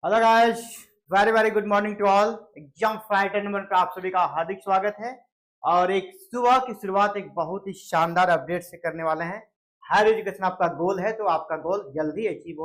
Hello guys, very very good morning to all. Exam fighter number पर आप सभी का हार्दिक स्वागत है। और एक सुबह की शुरुआत एक बहुत ही शानदार अपडेट से करने वाले हैं। हायर एजुकेशन आपका गोल है तो आपका गोल जल्दी अचीव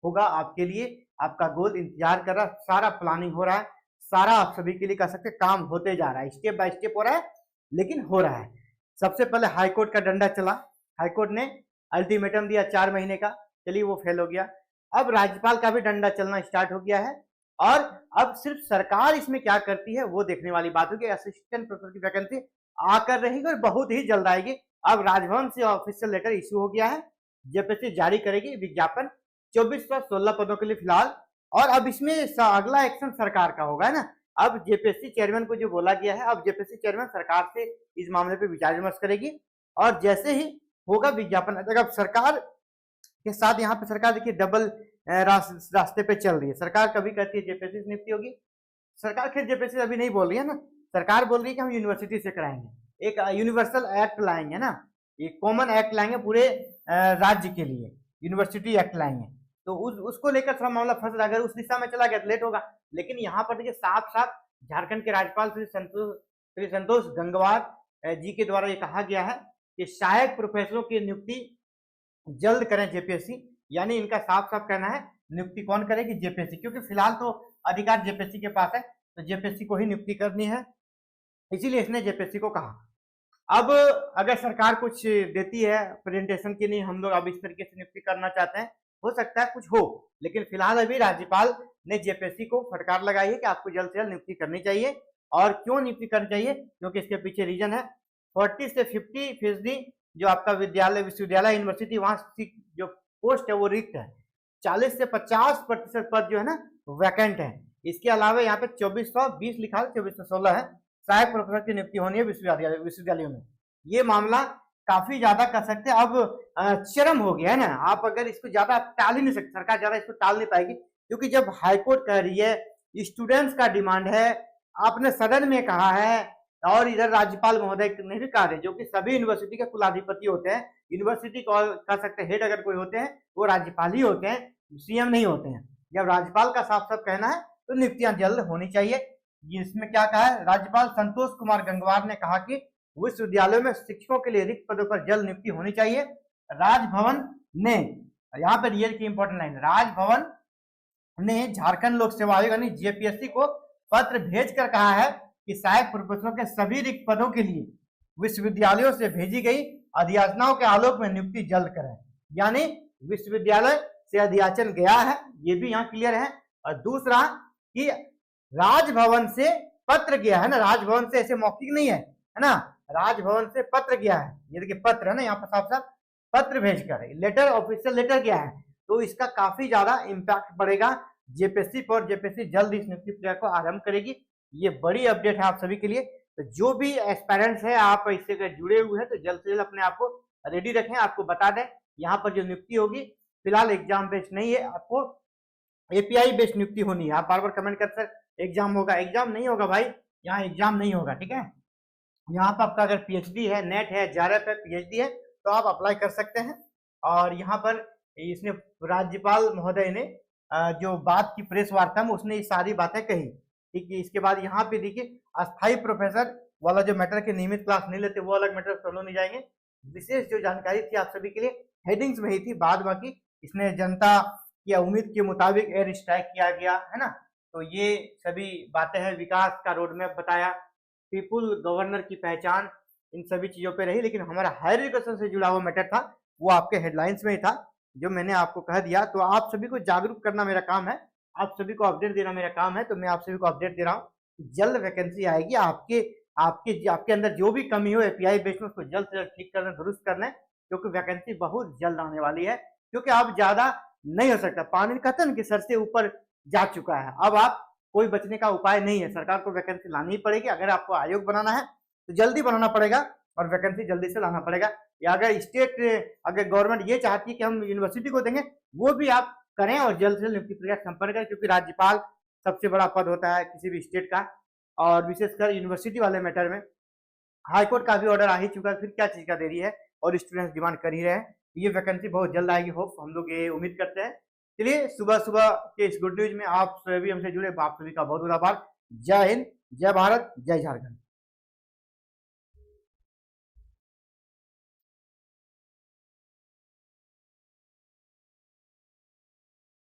होगा। आपके लिए आपका गोल इंतजार कर रहा है, सारा प्लानिंग हो रहा है, सारा आप सभी के लिए कह सकते काम होते जा रहा है, स्टेप बाय स्टेप हो रहा है, लेकिन हो रहा है। सबसे पहले हाईकोर्ट का डंडा चला। हाईकोर्ट ने अल्टीमेटम दिया 4 महीने का, चलिए वो फेल हो गया। अब राज्यपाल का भी डंडा चलना स्टार्ट हो गया है और अब सिर्फ सरकार इसमें क्या करती है वो देखने वाली बात होगी। असिस्टेंट प्रोफेसर की वैकेंसी आकर रहेगी और बहुत ही जल्द आएगी। अब राजभवन से ऑफिशियल लेटर इश्यू हो गया है, जेपीएससी जारी करेगी विज्ञापन 2416 पदों के लिए फिलहाल। और अब इसमें अगला एक्शन सरकार का होगा, है ना। अब जेपीएससी चेयरमैन को जो बोला गया है, अब जेपीएससी चेयरमैन सरकार से इस मामले पर विचार विमर्श करेगी और जैसे ही होगा विज्ञापन। अब सरकार के साथ यहाँ पे सरकार देखिए डबल रास्ते पे चल रही है। सरकार कभी कहती है जेपीएससी से नियुक्ति होगी, सरकार खैर जेपीएससी अभी नहीं बोल रही है ना। सरकार बोल रही है कि हम यूनिवर्सिटी से कराएंगे, एक यूनिवर्सल एक्ट लाएंगे ना, एक कॉमन एक्ट लाएंगे पूरे राज्य के लिए, यूनिवर्सिटी एक्ट लाएंगे। तो उसको लेकर थोड़ा मामला फंस रहा है। अगर उस दिशा में चला गया तो लेट होगा, लेकिन यहाँ पर देखिए साफ साफ झारखंड के राज्यपाल श्री संतोष गंगवार जी के द्वारा ये कहा गया है कि सहायक प्रोफेसरों की नियुक्ति जल्द करें जेपीएससी। यानी इनका साफ साफ कहना है नियुक्ति कौन करेगी, जेपीएससी, क्योंकि फिलहाल तो अधिकार जेपीएससी के पास है, तो जेपीएससी को ही नियुक्ति करनी है, इसीलिए इसने जेपीएससी को कहा। अब अगर सरकार कुछ देती है प्रेजेंटेशन की, नहीं हम लोग अब इस तरीके से नियुक्ति करना चाहते हैं, हो सकता है कुछ हो, लेकिन फिलहाल अभी राज्यपाल ने जेपीएससी को फटकार लगाई है कि आपको जल्द से जल्द नियुक्ति करनी चाहिए। और क्यों नियुक्ति करनी चाहिए, क्योंकि इसके पीछे रीजन है 40 से 50% जो आपका विद्यालय, विश्वविद्यालय, यूनिवर्सिटी, वहां जो पोस्ट है वो रिक्त है। 40 से 50% पद जो है ना वैकेंट है। इसके अलावा यहाँ पे 2420 लिखा है, 2416 है, सहायक प्रोफेसर की नियुक्ति होनी है विश्वविद्यालयों में। ये मामला काफी ज्यादा कह सकते हैं अब चरम हो गया है ना। आप अगर इसको ज्यादा टाल ही नहीं सकते, सरकार ज्यादा इसको टाल नहीं पाएगी, क्योंकि जब हाईकोर्ट कह रही है, स्टूडेंट्स का डिमांड है, आपने सदन में कहा है, और इधर राज्यपाल महोदय ने भी कहा है, जो कि सभी यूनिवर्सिटी के कुलाधिपति होते हैं, यूनिवर्सिटी कह सकते हैं हेड अगर कोई होते हैं वो राज्यपाल ही होते हैं, सीएम नहीं होते हैं। जब राज्यपाल का साफ साफ कहना है तो नियुक्तियां जल्द होनी चाहिए। इसमें क्या कहा है, राज्यपाल संतोष कुमार गंगवार ने कहा कि विश्वविद्यालयों में शिक्षकों के लिए रिक्त पदों पर जल्द नियुक्ति होनी चाहिए। राजभवन ने, यहाँ पर रियल की इंपॉर्टेंट लाइन, राजभवन ने झारखंड लोक सेवा आयोग यानी जेपीएससी को पत्र भेजकर कहा है कि सहायक प्रोफेसरों के सभी रिक्त पदों के लिए विश्वविद्यालयों से भेजी गई अधियाचनाओं के आलोक में नियुक्ति जल्द करें। यानी विश्वविद्यालय से अधियाचन गया है, ये भी यहाँ क्लियर है। और दूसरा कि राजभवन से पत्र गया है ना, राजभवन से ऐसे मौखिक नहीं है, है ना, राजभवन से पत्र गया है। ये देखिए पत्र है ना, यहाँ पर साफ साफ पत्र भेजकर, लेटर, ऑफिशियल लेटर गया है। तो इसका काफी ज्यादा इम्पैक्ट पड़ेगा जेपीएससी पर। जेपीएससी जल्द इस नियुक्ति प्रक्रिया को आरंभ करेगी। ये बड़ी अपडेट है आप सभी के लिए। तो जो भी एस्पायरेंट्स है, आप इससे अगर जुड़े हुए हैं तो जल्द से जल्द अपने आप को रेडी रखें। आपको बता दें यहाँ पर जो नियुक्ति होगी फिलहाल एग्जाम बेस्ड नहीं है, आपको एपीआई बेस्ड नियुक्ति होनी है। आप बार बार कमेंट करते हैं एग्जाम होगा, एग्जाम नहीं होगा भाई, यहाँ एग्जाम नहीं होगा, ठीक है। यहाँ पर आपका अगर पीएचडी है, नेट है, जेआरएफ है, पीएचडी है, तो आप अप्लाई कर सकते हैं। और यहाँ पर इसने राज्यपाल महोदय ने जो बात की प्रेस वार्ता में, उसने ये सारी बातें कही, ठीक है। इसके बाद यहाँ पे देखिए अस्थायी प्रोफेसर वाला जो मैटर के नियमित क्लास नहीं लेते वो अलग मैटर, सोलो नहीं जाएंगे। विशेष जो जानकारी थी आप सभी के लिए हेडिंग्स में ही थी, बाद बाकी इसने जनता की उम्मीद के मुताबिक एयर स्ट्राइक किया गया है ना। तो ये सभी बातें हैं, विकास का रोड मैप बताया, पीपुल गवर्नर की पहचान, इन सभी चीजों पे रही। लेकिन हमारा हायर एजुकेशन से जुड़ा हुआ मैटर था वो आपके हेडलाइंस में ही था, जो मैंने आपको कह दिया। तो आप सभी को जागरूक करना मेरा काम है, आप सभी को अपडेट देना मेरा काम है। तो मैं आप सभी को अपडेट दे रहा हूँ, जल्द वैकेंसी आएगी। आपके अंदर जो भी कमी हो एपीआई बेस में, उसको जल्द से जल्द ठीक करना, दुरुस्त करना है, क्योंकि वैकेंसी बहुत जल्द आने वाली है। क्योंकि अब ज्यादा नहीं हो सकता, पानी कहते हैं ना कि सर से ऊपर जा चुका है। अब आप कोई बचने का उपाय नहीं है, सरकार को वैकेंसी लानी ही पड़ेगी। अगर आपको आयोग बनाना है तो जल्दी बनाना पड़ेगा और वैकेंसी जल्दी से लाना पड़ेगा। या अगर स्टेट, अगर गवर्नमेंट ये चाहती है कि हम यूनिवर्सिटी को देंगे, वो भी आप करें और जल्द से जल्द नियुक्ति प्रक्रिया संपन्न करें, क्योंकि राज्यपाल सबसे बड़ा पद होता है किसी भी स्टेट का। और विशेषकर यूनिवर्सिटी वाले मैटर में हाईकोर्ट का भी ऑर्डर आ ही चुका है, फिर क्या चीज का देरी है, और स्टूडेंट्स डिमांड कर ही रहे हैं। ये वैकेंसी बहुत जल्द आएगी, होप हम लोग ये उम्मीद करते हैं। चलिए सुबह सुबह के इस गुड न्यूज में आप सभी हमसे जुड़े, आप सभी का बहुत बहुत आभार। जय हिंद, जय भारत, जय झारखंड।